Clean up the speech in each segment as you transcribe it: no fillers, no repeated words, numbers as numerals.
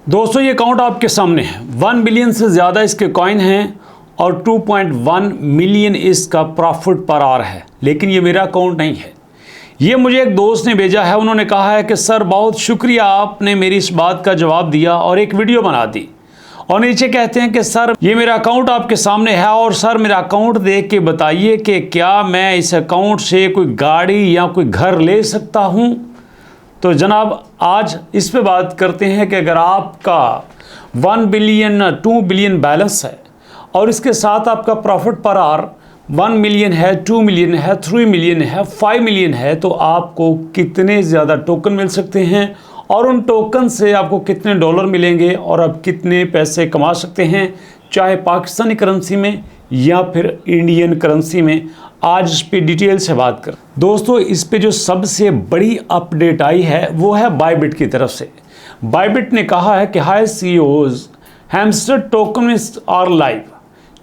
दोस्तों ये अकाउंट आपके सामने है। 1 बिलियन से ज़्यादा इसके कॉइन हैं और 2.1 मिलियन इसका प्रॉफिट पर आवर है। लेकिन ये मेरा अकाउंट नहीं है, ये मुझे एक दोस्त ने भेजा है। उन्होंने कहा है कि सर बहुत शुक्रिया, आपने मेरी इस बात का जवाब दिया और एक वीडियो बना दी। और नीचे कहते हैं कि सर ये मेरा अकाउंट आपके सामने है और सर मेरा अकाउंट देख के बताइए कि क्या मैं इस अकाउंट से कोई गाड़ी या कोई घर ले सकता हूँ। तो जनाब आज इस पे बात करते हैं कि अगर आपका 1 बिलियन 2 बिलियन बैलेंस है और इसके साथ आपका प्रॉफिट पर आवर 1 मिलियन है, 2 मिलियन है, 3 मिलियन है, 5 मिलियन है, तो आपको कितने ज़्यादा टोकन मिल सकते हैं और उन टोकन से आपको कितने डॉलर मिलेंगे और आप कितने पैसे कमा सकते हैं, चाहे पाकिस्तानी करेंसी में या फिर इंडियन करेंसी में। आज इस पे डिटेल से बात कर। दोस्तों इस पे जो सबसे बड़ी अपडेट आई है वो है बायबिट की तरफ से। बायबिट ने कहा है कि hi CEOs, hamster tokens are live,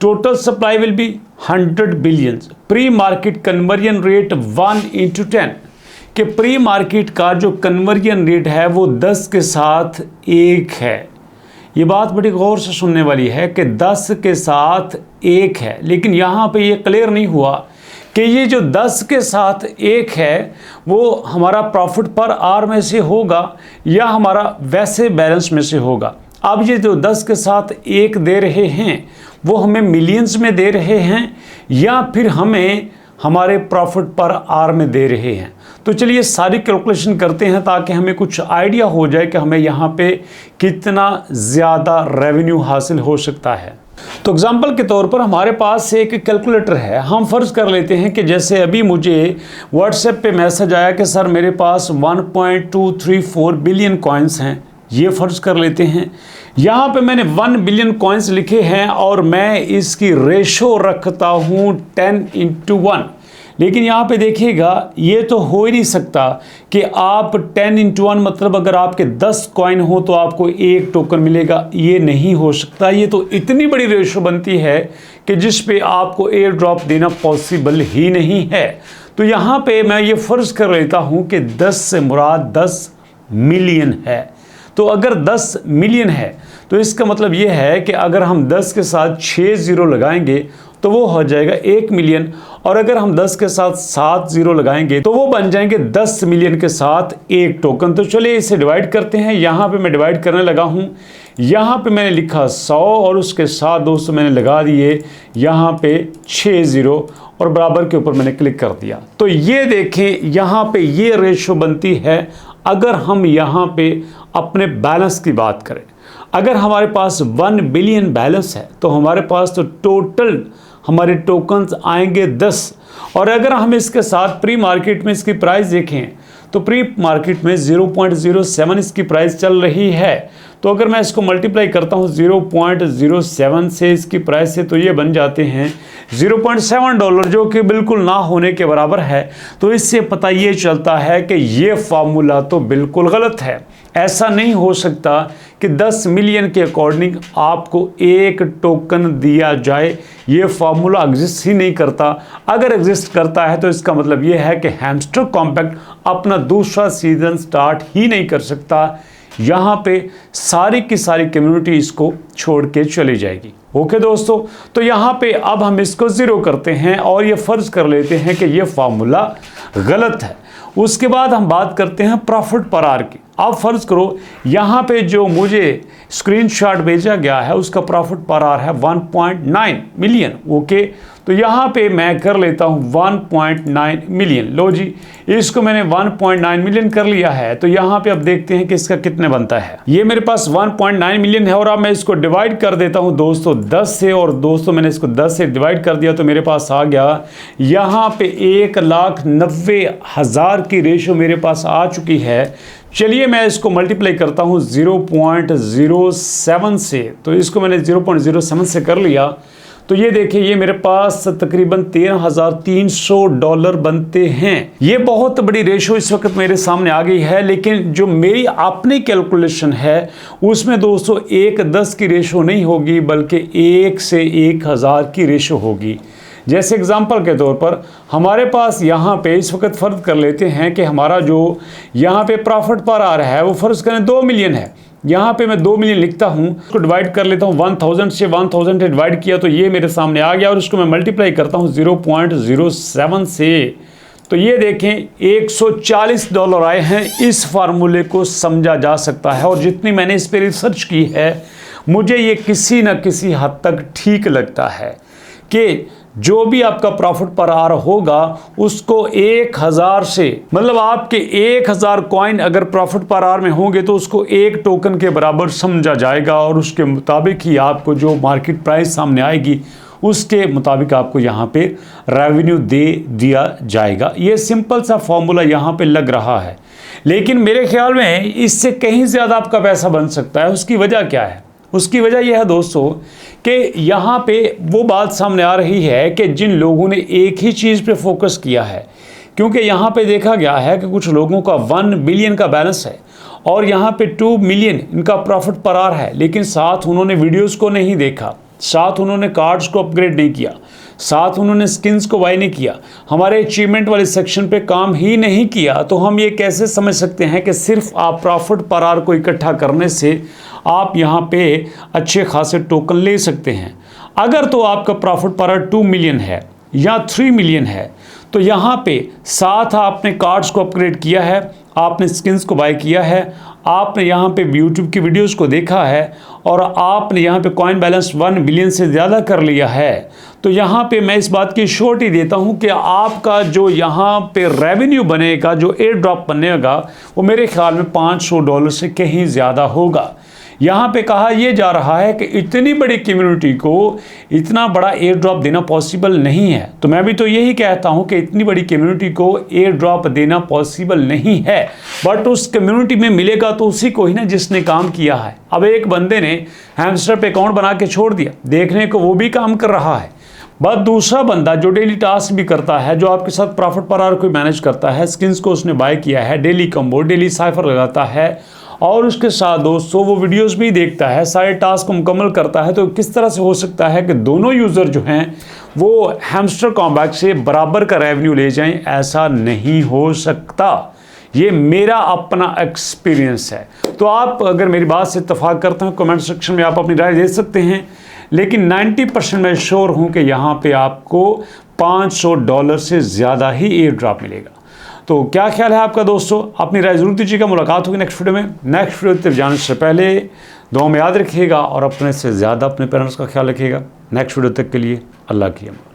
total supply will be 100 billion, pre market conversion rate 1:10 कि प्री मार्केट का जो कन्वर्जन रेट है वो 10 के साथ 1 है। ये बात बड़ी गौर से सुनने वाली है कि 10 के साथ 1 है, लेकिन यहाँ पे ये क्लियर नहीं हुआ कि ये जो 10 के साथ 1 है वो हमारा प्रॉफिट पर आवर में से होगा या हमारा वैसे बैलेंस में से होगा। अब ये जो 10 के साथ 1 दे रहे हैं वो हमें मिलियंस में दे रहे हैं या फिर हमें हमारे प्रॉफिट पर आवर में दे रहे हैं। तो चलिए सारी कैलकुलेशन करते हैं ताकि हमें कुछ आइडिया हो जाए कि हमें यहाँ पे कितना ज़्यादा रेवेन्यू हासिल हो सकता है। तो एग्जांपल के तौर पर हमारे पास एक कैलकुलेटर है। हम फ़र्ज़ कर लेते हैं कि जैसे अभी मुझे व्हाट्सएप पे मैसेज आया कि सर मेरे पास 1.234 बिलियन कॉइन्स हैं, ये फ़र्ज़ कर लेते हैं। यहाँ पे मैंने 1 बिलियन कॉइन्स लिखे हैं और मैं इसकी रेशो रखता हूँ 10:1। लेकिन यहाँ पे देखिएगा ये तो हो ही नहीं सकता कि आप 10:1 मतलब अगर आपके 10 कॉइन हो तो आपको 1 टोकन मिलेगा, ये नहीं हो सकता। ये तो इतनी बड़ी रेशो बनती है कि जिस पे आपको एयर ड्रॉप देना पॉसिबल ही नहीं है। तो यहाँ पे मैं ये फ़र्ज़ कर लेता हूँ कि 10 से मुराद 10 मिलियन है। तो अगर 10 मिलियन है तो इसका मतलब ये है कि अगर हम 10 के साथ 6 ज़ीरो लगाएंगे तो वो हो जाएगा 1 मिलियन, और अगर हम 10 के साथ 7 ज़ीरो लगाएंगे तो वो बन जाएंगे 10 मिलियन के साथ 1 टोकन। तो चलिए इसे डिवाइड करते हैं। यहाँ पे मैं डिवाइड करने लगा हूँ। यहाँ पे मैंने लिखा 100 और उसके साथ दोस्तों मैंने लगा दिए यहाँ पे 6 ज़ीरो और बराबर के ऊपर मैंने क्लिक कर दिया। तो ये देखें यहाँ पे ये रेशो बनती है। अगर हम यहाँ पे अपने बैलेंस की बात करें, अगर हमारे पास 1 बिलियन बैलेंस है तो हमारे पास तो टोटल हमारे टोकन्स आएंगे 10। और अगर हम इसके साथ प्री मार्केट में इसकी प्राइस देखें तो प्री मार्केट में 0.07 इसकी प्राइस चल रही है। तो अगर मैं इसको मल्टीप्लाई करता हूँ 0.07 से इसकी प्राइस से, तो ये बन जाते हैं $0.7, जो कि बिल्कुल ना होने के बराबर है। तो इससे पता ये चलता है कि ये फार्मूला तो बिल्कुल गलत है। ऐसा नहीं हो सकता कि 10 मिलियन के अकॉर्डिंग आपको 1 टोकन दिया जाए। ये फार्मूला एग्जिस्ट ही नहीं करता। अगर एग्जिस्ट करता है तो इसका मतलब ये है कि हैमस्टर कॉम्पैक्ट अपना दूसरा सीजन स्टार्ट ही नहीं कर सकता। यहाँ पे सारी की सारी कम्युनिटी इसको छोड़ के चली जाएगी। ओके दोस्तों, तो यहाँ पे अब हम इसको ज़ीरो करते हैं और ये फ़र्ज़ कर लेते हैं कि ये फार्मूला गलत है। उसके बाद हम बात करते हैं प्रॉफिट पर आवर की। अब फ़र्ज़ करो यहाँ पे जो मुझे स्क्रीनशॉट भेजा गया है उसका प्रॉफिट पर आवर है 1.9 मिलियन। ओके, तो यहाँ पे मैं कर लेता हूँ 1.9 मिलियन। लो जी, इसको मैंने 1.9 मिलियन कर लिया है। तो यहाँ पे अब देखते हैं कि इसका कितने बनता है। ये मेरे पास 1.9 मिलियन है और अब मैं इसको डिवाइड कर देता हूँ दोस्तों 10 से, और दोस्तों मैंने इसको 10 से डिवाइड कर दिया तो मेरे पास आ गया यहाँ पे 1,90,000 की रेशो मेरे पास आ चुकी है। चलिए मैं इसको मल्टीप्लाई करता हूँ 0.07 से। तो इसको मैंने 0.07 से कर लिया तो ये देखिए ये मेरे पास तकरीबन $13,300 बनते हैं। ये बहुत बड़ी रेशो इस वक्त मेरे सामने आ गई है। लेकिन जो मेरी अपनी कैलकुलेशन है उसमें दोस्तों 1:10 की रेशो नहीं होगी बल्कि 1 से 1,000 की रेशो होगी। जैसे एग्जांपल के तौर पर हमारे पास यहाँ पे इस वक्त फ़र्ज़ कर लेते हैं कि हमारा जो यहाँ पे प्रॉफिट पर आ रहा है वो फ़र्ज़ करें 2 मिलियन है। यहाँ पे मैं 2 मिलियन लिखता हूँ, उसको डिवाइड कर लेता हूँ 1000 से, 1000 से डिवाइड किया तो ये मेरे सामने आ गया और उसको मैं मल्टीप्लाई करता हूँ 0.07 से, तो ये देखें $140 आए हैं। इस फार्मूले को समझा जा सकता है और जितनी मैंने इस पर रिसर्च की है मुझे ये किसी न किसी हद तक ठीक लगता है कि जो भी आपका प्रॉफिट पर आवर होगा उसको 1000 से, मतलब आपके 1000 कॉइन अगर प्रॉफिट पर आवर में होंगे तो उसको एक टोकन के बराबर समझा जाएगा और उसके मुताबिक ही आपको जो मार्केट प्राइस सामने आएगी उसके मुताबिक आपको यहाँ पे रेवेन्यू दे दिया जाएगा। ये सिंपल सा फॉर्मूला यहाँ पे लग रहा है, लेकिन मेरे ख्याल में इससे कहीं ज़्यादा आपका पैसा बन सकता है। उसकी वजह क्या है? उसकी वजह यह है दोस्तों कि यहाँ पे वो बात सामने आ रही है कि जिन लोगों ने एक ही चीज़ पे फोकस किया है, क्योंकि यहाँ पे देखा गया है कि कुछ लोगों का 1 बिलियन का बैलेंस है और यहाँ पे 2 मिलियन इनका प्रॉफिट पर आवर है, लेकिन साथ उन्होंने वीडियोस को नहीं देखा, साथ उन्होंने कार्ड्स को अपग्रेड नहीं किया, साथ उन्होंने स्किन्स को बाय नहीं किया, हमारे अचीवमेंट वाले सेक्शन पे काम ही नहीं किया। तो हम ये कैसे समझ सकते हैं कि सिर्फ आप प्रॉफिट पर आवर को इकट्ठा करने से आप यहाँ पे अच्छे खासे टोकन ले सकते हैं? अगर तो आपका प्रॉफिट पर आवर 2 मिलियन है या 3 मिलियन है तो यहाँ पे साथ आपने कार्ड्स को अपग्रेड किया है, आपने स्किन्स को बाय किया है, आपने यहाँ पे यूट्यूब की वीडियोस को देखा है और आपने यहाँ पे कॉइन बैलेंस 1 बिलियन से ज़्यादा कर लिया है, तो यहाँ पे मैं इस बात की श्योरिटी देता हूँ कि आपका जो यहाँ पे रेवेन्यू बनेगा, जो एयर ड्रॉप बनेगा, वो मेरे ख्याल में $500 से कहीं ज़्यादा होगा। यहाँ पे कहा यह जा रहा है कि इतनी बड़ी कम्युनिटी को इतना बड़ा एयर ड्रॉप देना पॉसिबल नहीं है, तो मैं भी तो यही कहता हूँ कि इतनी बड़ी कम्युनिटी को एयर ड्रॉप देना पॉसिबल नहीं है, बट उस कम्युनिटी में मिलेगा तो उसी को ही ना जिसने काम किया है। अब एक बंदे ने हैमस्टर पे अकाउंट बना के छोड़ दिया, देखने को वो भी काम कर रहा है, बस दूसरा बंदा जो डेली टास्क भी करता है, जो आपके साथ प्रॉफिट पर आवर को मैनेज करता है, स्किन्स को उसने बाय किया है, डेली कम्बो, डेली साइफर लगाता है और उसके साथ दोस्तों वो वीडियोस भी देखता है, सारे टास्क को मुकम्मल करता है, तो किस तरह से हो सकता है कि दोनों यूज़र जो हैं वो हैमस्टर कॉम्बैक से बराबर का रेवेन्यू ले जाएं? ऐसा नहीं हो सकता। ये मेरा अपना एक्सपीरियंस है। तो आप अगर मेरी बात से इत्तेफाक करते हैं कमेंट सेक्शन में आप अपनी राय दे सकते हैं, लेकिन 90% मैं श्योर हूँ कि यहाँ पे आपको $500 से ज़्यादा ही एयर ड्रॉप मिलेगा। तो क्या ख्याल है आपका दोस्तों? अपनी राय जरूर दीजिएगा। मुलाकात होगी नेक्स्ट वीडियो में। नेक्स्ट वीडियो तक जाने से पहले दुआ में याद रखिएगा और अपने से ज़्यादा अपने पेरेंट्स का ख्याल रखिएगा। नेक्स्ट वीडियो तक के लिए अल्लाह की अमान।